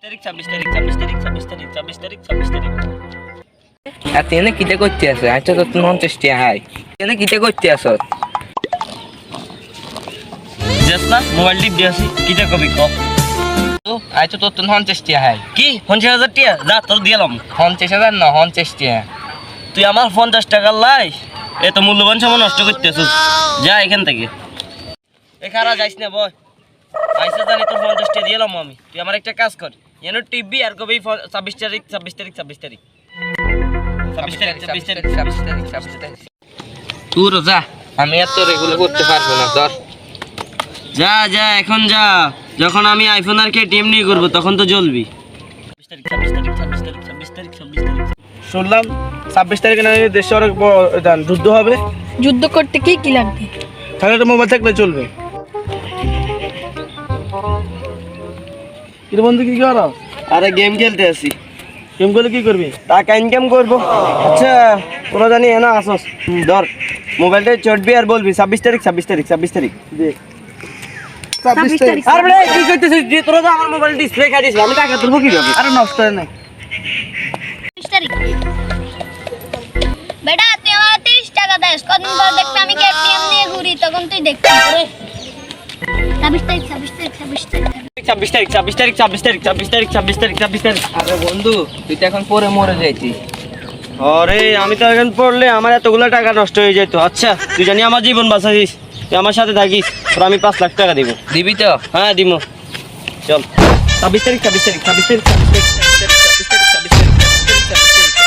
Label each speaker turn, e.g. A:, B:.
A: এনে কিটা করতে আছে? আচ্ছা তো 50 টাকা হাই। এনে কিটা করতে আছো?
B: জেসনা মোবাইল টিপ দিয়াছি কিটা কবি ক
A: তো আচ্ছা তো 50 টাকা হাই।
B: কি 50,000 টাকা যা তোর দিলাম
A: 50,000 না 50 টাকা।
B: তুই আমার 50 টাকা লাই এত মূল্যবান সময় নষ্ট করতেছিস যা এখান থেকে এ খারা যাইস না বয় আইসা জানি তোর 50 টাকা দিলাম আমি তুই আমার একটা কাজ কর এনে টিপবি আর কবি 26 তারিখ 26 তারিখ 26 তারিখ 26 তারিখ 26 তারিখ
A: তুই যা, আমি এত রেগুলার করতে পারবো না। ধর
B: যা যা এখন যা, যখন আমি আইফোন আর কে টিম নিয়ে করবো তখন তো জ্বলবি। 26 তারিখ
C: শুনলাম 26 তারিখে নাকি দেশে অনেক যুদ্ধ হবে,
D: যুদ্ধ করতে কি কি লাগবে?
C: তাহলে তো মোবাইল থাকলে চলবে। কি রে বন্ধু, কি করো?
B: আরে গেম খেলতে আসি।
C: গেম করলে কি করবি?
B: টাকা ইনকাম করবো। আচ্ছা তোরা জানি এনা আসস, ধর মোবাইলটা চটবি আর বলবি 26 তারিখ 26 তারিখ 26 তারিখ
C: দে 26 তারিখ।
B: আর বলে কি করতেছিস? যে তোরা তো আমার মোবাইল ডিসপ্লে খাই দিছিস, আমি টাকা তুলবো কি হবে?
C: আরে নষ্ট হয় না।
D: 30 তারিখ। বেটা তুই আমার 30 টাকা দেস, কদিন পর দেখবি আমি কি এটিএম নিয়ে ঘুরি, তখন তুই দেখবি। 26 তারিখ 26 তারিখ 26 তারিখ
B: 26 তারিখ 26 তারিখ 26 তারিখ 26 তারিখ 26 তারিখ 26 তারিখ।
A: আরে বন্ধু, তুই তো এখন পরে মরে যাইতিস।
B: আরে আমি তো এখন পড়লে আমার এতগুলো টাকা নষ্ট হয়ে যেত। আচ্ছা তুই জানি আমার জীবন বাঁচাইছিস, তুই আমার সাথে থাকিস, তোর আমি 5 লাখ টাকা দিব।
A: দিবি তো?
B: হ্যাঁ দিমু, চল 26 তারিখ 26 তারিখ 26 তারিখ 26 তারিখ 26 তারিখ 26 তারিখ 26 তারিখ 26 তারিখ।